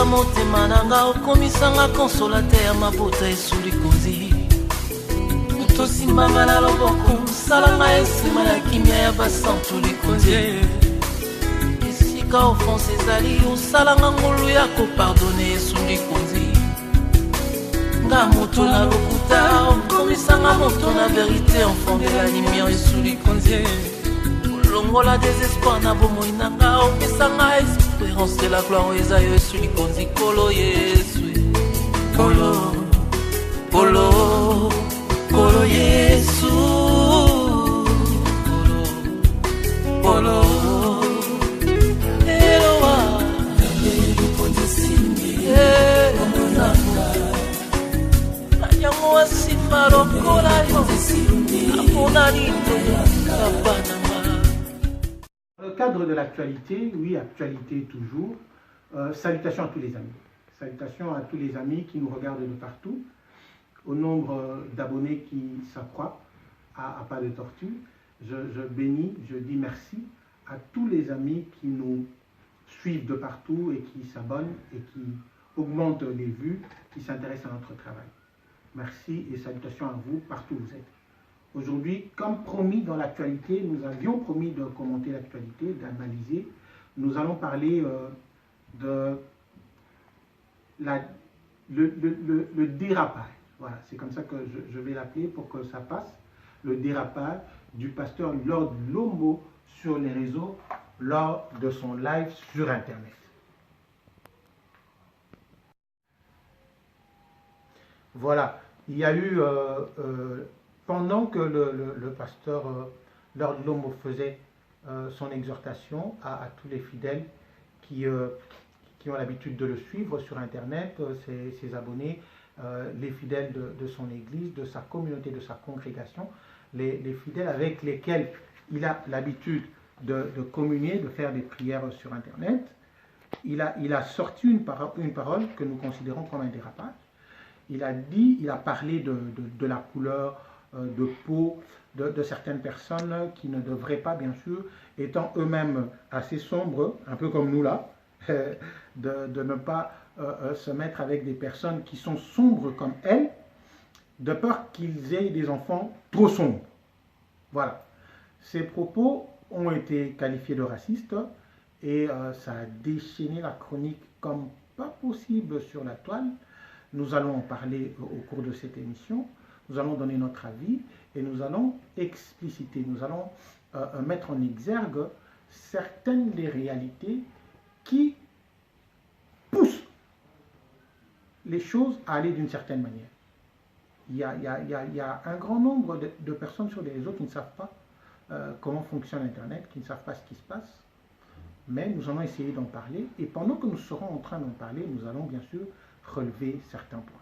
motema nanga okomisanga consolateur mabota esuli konzi tosimbanga na loboko salanga esima ya kimia ya basantu likonzi esika offense ezali osalanga ngolu ya kopardone esuli konzi nga moto na lokuta okomisanga moto na verité enfant de la lumière esuli konzi longola désespoir na bomoi nanga opesanga espérance de la gloire eza yo esuli konzi kolo yesu kolo kolo kolo yesu kolo eloa yango asimba lokola yo apona lito kapananga. Dans le cadre de l'actualité, oui, actualité toujours, salutations à tous les amis. Salutations à tous les amis qui nous regardent de partout, au nombre d'abonnés qui s'accroît à pas de tortue. Je bénis, je dis merci à tous les amis qui nous suivent de partout et qui s'abonnent et qui augmentent les vues, qui s'intéressent à notre travail. Merci et salutations à vous partout où vous êtes. Aujourd'hui, comme promis dans l'actualité, nous avions promis de commenter l'actualité, d'analyser. Nous allons parler de le dérapage. Voilà, c'est comme ça que je vais l'appeler pour que ça passe. Le dérapage du pasteur Lord Lombo sur les réseaux lors de son live sur Internet. Voilà, il y a eu, pendant que le pasteur Lord Lombo faisait son exhortation à tous les fidèles qui ont l'habitude de le suivre sur Internet, ses abonnés, les fidèles de son église, de sa communauté, de sa congrégation, les fidèles avec lesquels il a l'habitude de communier, de faire des prières sur Internet. Il a sorti une parole que nous considérons comme un dérapage. Il a parlé de la couleur de peau de certaines personnes qui ne devraient pas, bien sûr, étant eux-mêmes assez sombres, un peu comme nous là, de ne pas se mettre avec des personnes qui sont sombres comme elles, de peur qu'ils aient des enfants trop sombres. Voilà. Ces propos ont été qualifiés de racistes et ça a déchaîné la chronique comme pas possible sur la toile. Nous allons en parler au cours de cette émission. Nous allons donner notre avis et nous allons expliciter, nous allons mettre en exergue certaines des réalités qui poussent les choses à aller d'une certaine manière. Il y a un grand nombre de personnes sur les réseaux qui ne savent pas comment fonctionne Internet, qui ne savent pas ce qui se passe, mais nous allons essayer d'en parler et pendant que nous serons en train d'en parler, nous allons bien sûr relever certains points.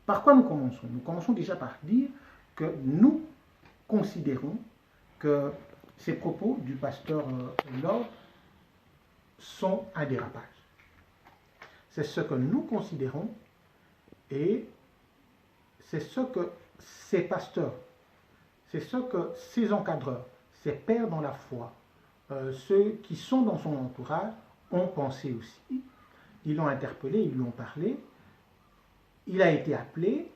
Par quoi nous commençons? Nous commençons déjà par dire que nous considérons que ces propos du pasteur Lord sont un dérapage. C'est ce que nous considérons et c'est ce que ces pasteurs, c'est ce que ces encadreurs, ces pères dans la foi, ceux qui sont dans son entourage ont pensé aussi. Ils l'ont interpellé, ils lui ont parlé, il a été appelé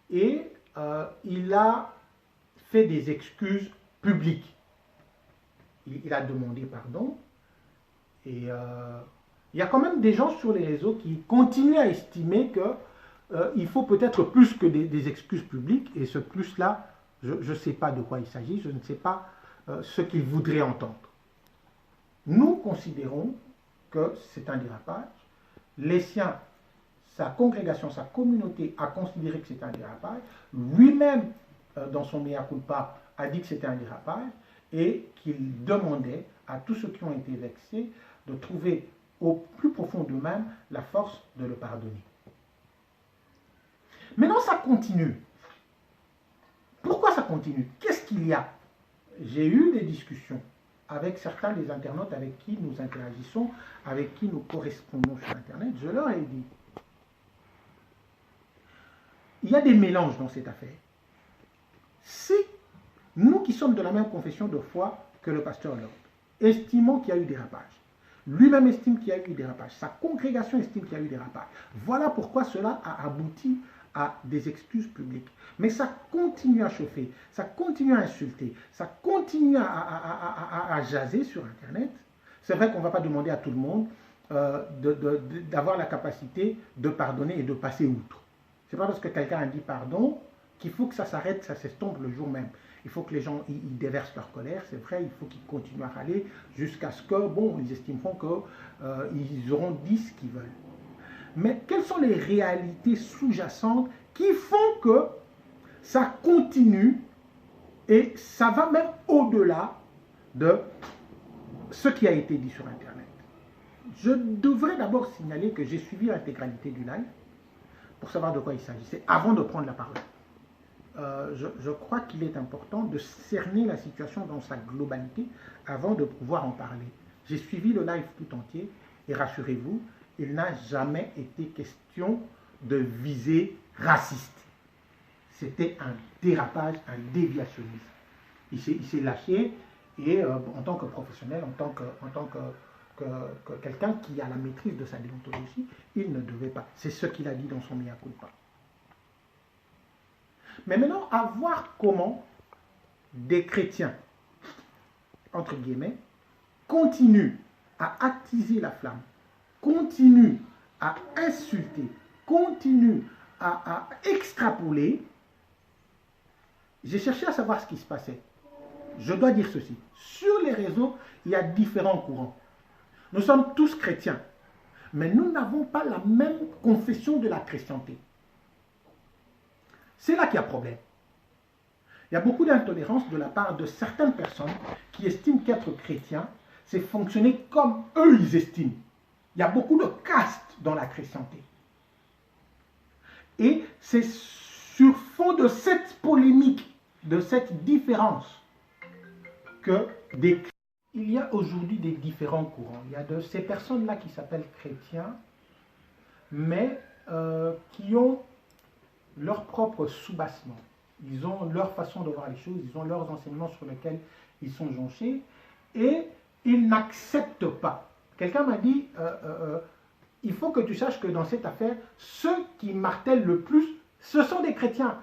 et il a fait des excuses publiques. Il a demandé pardon et il y a quand même des gens sur les réseaux qui continuent à estimer qu'il faut peut-être plus que des excuses publiques et ce plus-là, je ne sais pas de quoi il s'agit, je ne sais pas ce qu'ils voudraient entendre. Nous considérons que c'est un dérapage. Les siens, sa congrégation, sa communauté a considéré que c'était un dérapage. Lui-même, dans son mea culpa, a dit que c'était un dérapage et qu'il demandait à tous ceux qui ont été vexés de trouver au plus profond d'eux-mêmes la force de le pardonner. Maintenant, ça continue. Pourquoi ça continue? Qu'est-ce qu'il y a? J'ai eu des discussions avec certains des internautes avec qui nous interagissons, avec qui nous correspondons sur Internet. Je leur ai dit, il y a des mélanges dans cette affaire. Si nous qui sommes de la même confession de foi que le pasteur Lord, estimons qu'il y a eu dérapage, Lui-même estime qu'il y a eu des dérapages. Sa congrégation estime qu'il y a eu des dérapages. Voilà pourquoi cela a abouti à des excuses publiques. Mais ça continue à chauffer, ça continue à insulter, ça continue à jaser sur Internet. C'est vrai qu'on ne va pas demander à tout le monde d'avoir la capacité de pardonner et de passer outre. Ce n'est pas parce que quelqu'un a dit pardon qu'il faut que ça s'arrête, ça s'estompe le jour même. Il faut que les gens ils déversent leur colère, c'est vrai, il faut qu'ils continuent à râler jusqu'à ce que, bon, ils estimeront qu'ils auront dit ce qu'ils veulent. Mais quelles sont les réalités sous-jacentes qui font que ça continue et ça va même au-delà de ce qui a été dit sur Internet? Je devrais d'abord signaler que j'ai suivi l'intégralité du live pour savoir de quoi il s'agissait avant de prendre la parole. Je crois qu'il est important de cerner la situation dans sa globalité avant de pouvoir en parler. J'ai suivi le live tout entier et rassurez-vous, il n'a jamais été question de visée raciste. C'était un dérapage, un déviationnisme. Il s'est lâché et en tant que professionnel, en tant que quelqu'un qui a la maîtrise de sa déontologie, il ne devait pas. C'est ce qu'il a dit dans son mea culpa. Mais maintenant, à voir comment des chrétiens, entre guillemets, continuent à attiser la flamme, continuent à insulter, continuent à extrapoler. J'ai cherché à savoir ce qui se passait. Je dois dire ceci. Sur les réseaux, il y a différents courants. Nous sommes tous chrétiens, mais nous n'avons pas la même confession de la chrétienté. C'est là qu'il y a problème. Il y a beaucoup d'intolérance de la part de certaines personnes qui estiment qu'être chrétien, c'est fonctionner comme eux ils estiment. Il y a beaucoup de castes dans la chrétienté. Et c'est sur fond de cette polémique, de cette différence, que il y a aujourd'hui des différents courants. Il y a de ces personnes-là qui s'appellent chrétiens, mais qui ont leur propre soubassement. Ils ont leur façon de voir les choses, ils ont leurs enseignements sur lesquels ils sont jonchés, et ils n'acceptent pas. Quelqu'un m'a dit, il faut que tu saches que dans cette affaire, ceux qui martèlent le plus, ce sont des chrétiens.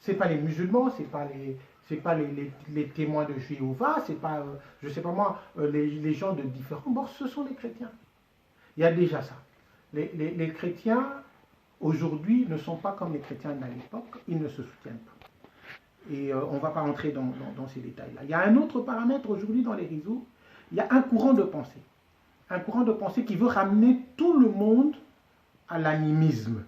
Ce n'est pas les musulmans, ce n'est pas les témoins de Jéhovah, ce n'est pas, je ne sais pas moi, les gens de différents bords, ce sont les chrétiens. Il y a déjà ça. Les chrétiens, aujourd'hui, ne sont pas comme les chrétiens à l'époque, ils ne se soutiennent pas. Et on ne va pas entrer dans ces détails-là. Il y a un autre paramètre aujourd'hui dans les réseaux, il y a un courant de pensée. Un courant de pensée qui veut ramener tout le monde à l'animisme.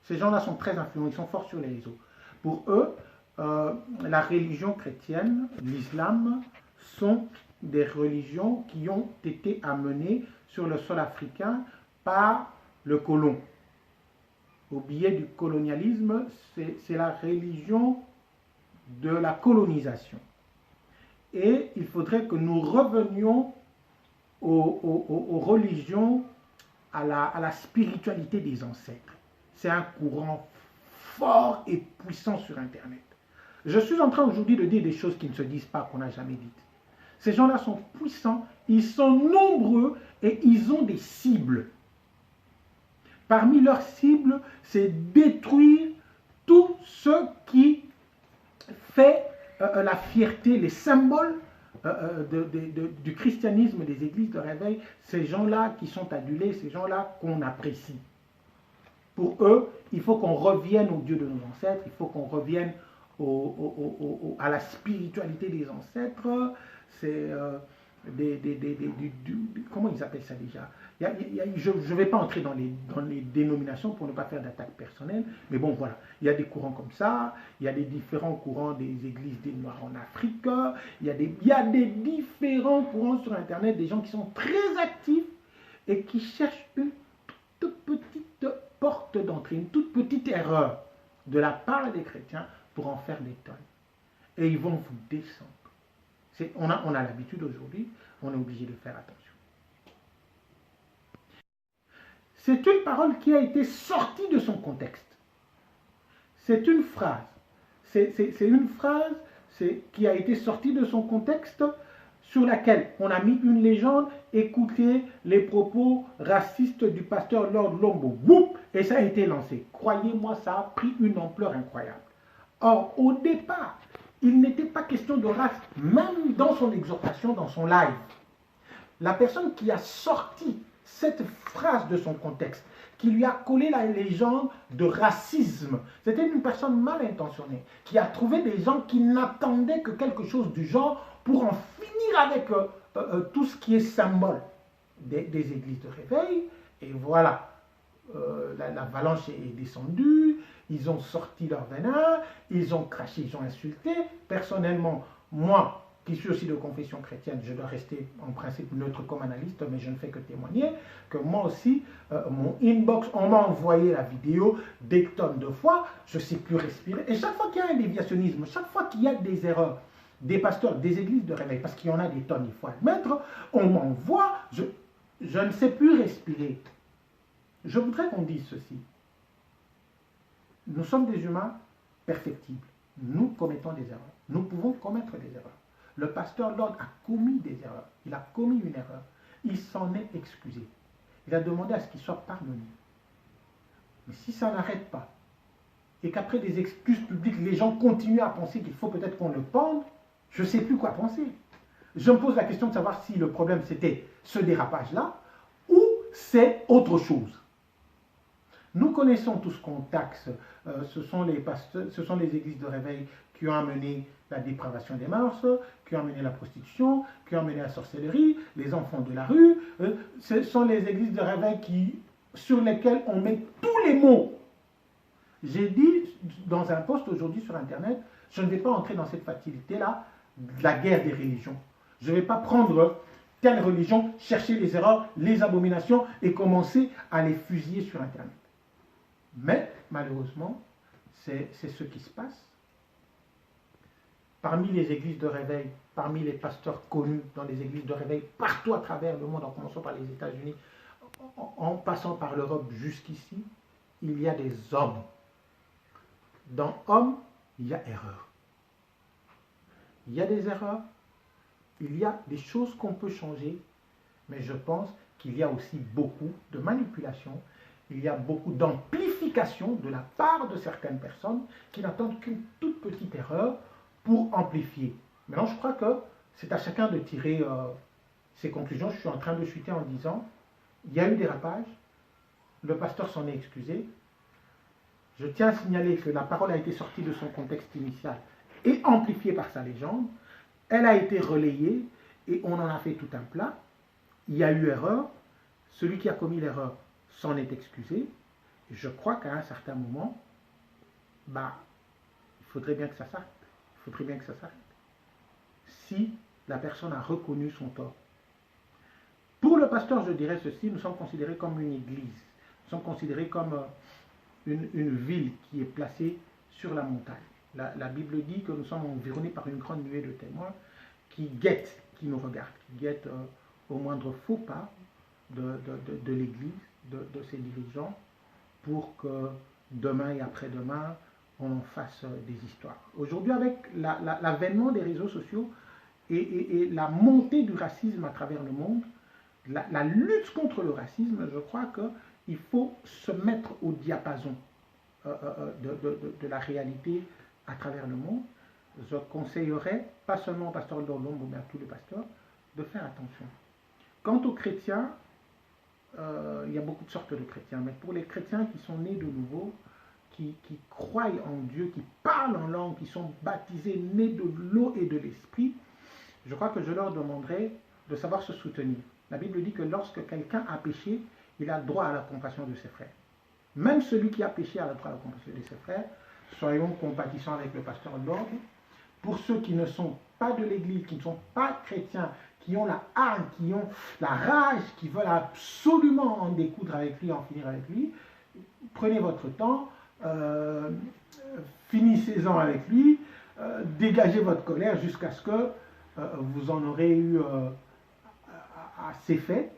Ces gens-là sont très influents, ils sont forts sur les réseaux. Pour eux, la religion chrétienne, l'islam, sont des religions qui ont été amenées sur le sol africain par le colon. Au biais du colonialisme, c'est la religion de la colonisation. Et il faudrait que nous revenions aux religions, à la spiritualité des ancêtres. C'est un courant fort et puissant sur Internet. Je suis en train aujourd'hui de dire des choses qui ne se disent pas, qu'on n'a jamais dites. Ces gens-là sont puissants, ils sont nombreux et ils ont des cibles. Parmi leurs cibles, c'est détruire tout ce qui fait la fierté, les symboles du christianisme, des églises de réveil, ces gens-là qui sont adulés, ces gens-là qu'on apprécie. Pour eux, il faut qu'on revienne au Dieu de nos ancêtres, il faut qu'on revienne à la spiritualité des ancêtres. C'est comment ils appellent ça déjà? Je ne vais pas entrer dans les dénominations pour ne pas faire d'attaque personnelle, mais bon voilà, il y a des courants comme ça, il y a des différents courants des églises des Noirs en Afrique, il y a des différents courants sur Internet, des gens qui sont très actifs et qui cherchent une toute petite porte d'entrée, une toute petite erreur de la part des chrétiens pour en faire des tonnes. Et ils vont vous descendre. On a l'habitude aujourd'hui, on est obligé de faire attention. C'est une parole qui a été sortie de son contexte. C'est une phrase. C'est une phrase qui a été sortie de son contexte sur laquelle on a mis une légende, écoutez les propos racistes du pasteur Lord Lombo. Boum, et ça a été lancé. Croyez-moi, ça a pris une ampleur incroyable. Or, au départ, il n'était pas question de race, même dans son exhortation, dans son live. La personne qui a sorti cette phrase de son contexte, qui lui a collé la légende de racisme, c'était une personne mal intentionnée, qui a trouvé des gens qui n'attendaient que quelque chose du genre pour en finir avec tout ce qui est symbole des églises de réveil. Et voilà, l'avalanche est descendue, ils ont sorti leur venin, ils ont craché, ils ont insulté. Personnellement, moi, qui suis aussi de confession chrétienne, je dois rester en principe neutre comme analyste, mais je ne fais que témoigner que moi aussi, mon inbox, on m'a envoyé la vidéo des tonnes de fois, je ne sais plus respirer. Et chaque fois qu'il y a un déviationnisme, chaque fois qu'il y a des erreurs, des pasteurs, des églises de réveil, parce qu'il y en a des tonnes, il faut admettre, on m'envoie, je ne sais plus respirer. Je voudrais qu'on dise ceci. Nous sommes des humains perfectibles. Nous commettons des erreurs. Nous pouvons commettre des erreurs. Le pasteur Lord a commis des erreurs. Il a commis une erreur. Il s'en est excusé. Il a demandé à ce qu'il soit pardonné. Mais si ça n'arrête pas, et qu'après des excuses publiques, les gens continuent à penser qu'il faut peut-être qu'on le pende, je ne sais plus quoi penser. Je me pose la question de savoir si le problème c'était ce dérapage-là, ou c'est autre chose. Nous connaissons tout ce qu'on taxe. Ce sont les églises de réveil qui ont amené la dépravation des mœurs, qui ont amené la prostitution, qui ont amené la sorcellerie, les enfants de la rue. Ce sont les églises de réveil sur lesquelles on met tous les mots. J'ai dit dans un post aujourd'hui sur Internet, je ne vais pas entrer dans cette facilité-là de la guerre des religions. Je ne vais pas prendre telle religion, chercher les erreurs, les abominations et commencer à les fusiller sur Internet. Mais, malheureusement, c'est ce qui se passe. Parmi les églises de réveil, parmi les pasteurs connus dans les églises de réveil, partout à travers le monde, en commençant par les États-Unis, en passant par l'Europe jusqu'ici, il y a des hommes. Dans homme, il y a erreur. Il y a des erreurs, il y a des choses qu'on peut changer, mais je pense qu'il y a aussi beaucoup de manipulation. Il y a beaucoup d'amplification de la part de certaines personnes qui n'attendent qu'une toute petite erreur pour amplifier. Maintenant, je crois que c'est à chacun de tirer ses conclusions. Je suis en train de chuter en disant, il y a eu dérapage, le pasteur s'en est excusé. Je tiens à signaler que la parole a été sortie de son contexte initial et amplifiée par sa légende. Elle a été relayée et on en a fait tout un plat. Il y a eu erreur. Celui qui a commis l'erreur s'en est excusé. Et je crois qu'à un certain moment, il faudrait bien que ça s'arrête. Il faudrait bien que ça s'arrête. Si la personne a reconnu son tort. Pour le pasteur, je dirais ceci, nous sommes considérés comme une église. Nous sommes considérés comme une ville qui est placée sur la montagne. La Bible dit que nous sommes environnés par une grande nuée de témoins qui guettent, qui nous regardent, qui guettent au moindre faux pas de l'Église, de ses dirigeants, pour que demain et après-demain, on en fasse des histoires. Aujourd'hui, avec l'avènement des réseaux sociaux et la montée du racisme à travers le monde, la lutte contre le racisme, je crois qu'il faut se mettre au diapason de la réalité à travers le monde. Je conseillerais, pas seulement au pasteur Lombo, mais à tous les pasteurs, de faire attention. Quant aux chrétiens, il y a beaucoup de sortes de chrétiens, mais pour les chrétiens qui sont nés de nouveau, qui croient en Dieu, qui parlent en langue, qui sont baptisés, nés de l'eau et de l'esprit, je crois que je leur demanderai de savoir se soutenir. La Bible dit que lorsque quelqu'un a péché, il a droit à la compassion de ses frères. Même celui qui a péché a le droit à la compassion de ses frères. Soyons compatissants avec le pasteur Lord. Pour ceux qui ne sont pas de l'Église, qui ne sont pas chrétiens, qui ont la hargne, qui ont la rage, qui veulent absolument en découdre avec lui, en finir avec lui, prenez votre temps, finissez-en avec lui, dégagez votre colère jusqu'à ce que vous en aurez eu assez fait,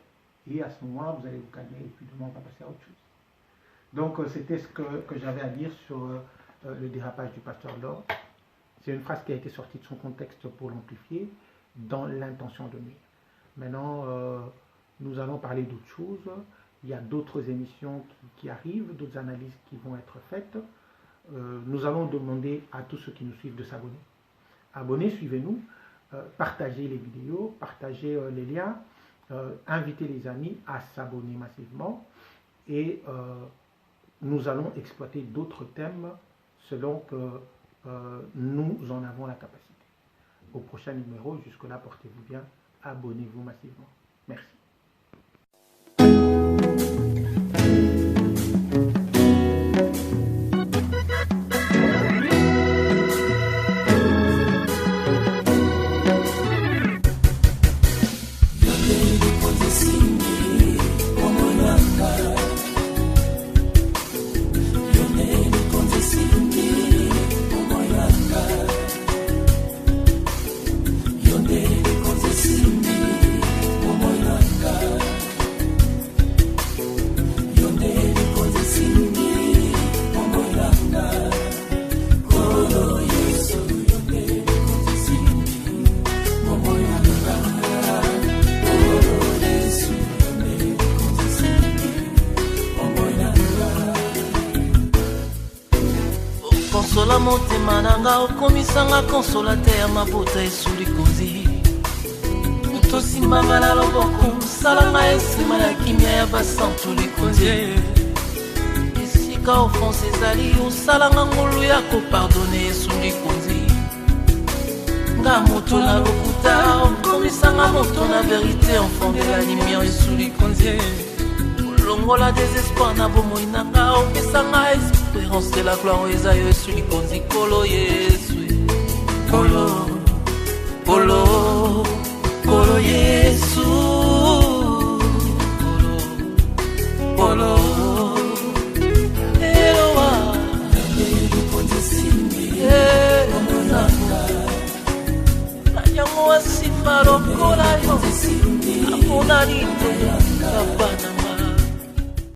et à ce moment-là, vous allez vous calmer, et puis demain, on va passer à autre chose. Donc, c'était ce que j'avais à dire sur le dérapage du pasteur Lord. C'est une phrase qui a été sortie de son contexte pour l'amplifier. dans l'intention de nuire. Maintenant, nous allons parler d'autres choses. Il y a d'autres émissions qui arrivent, d'autres analyses qui vont être faites. Nous allons demander à tous ceux qui nous suivent de s'abonner. Abonnez, suivez-nous, partagez les vidéos, partagez les liens, invitez les amis à s'abonner massivement et nous allons exploiter d'autres thèmes selon que nous en avons la capacité. Au prochain numéro, jusque-là, portez-vous bien, abonnez-vous massivement. Merci. Konsola motema nanga okomisanga consolateur mabota esuli konzi tosimanga na loboko salanga esima na kimia ya basantu likonzi esika offense ezali osalanga ngolu ya kopardone esuli konzi nga moto na lokuta okomisanga moto na vérité enfant de la lumière esuli konzi longola désespoir na bomoi nanga opesanga espérance de la gloire eza yo esuli konzi kolo yesu kolo kolo kolo yesu kolo eloa nanyango asimba lokola yo amonani te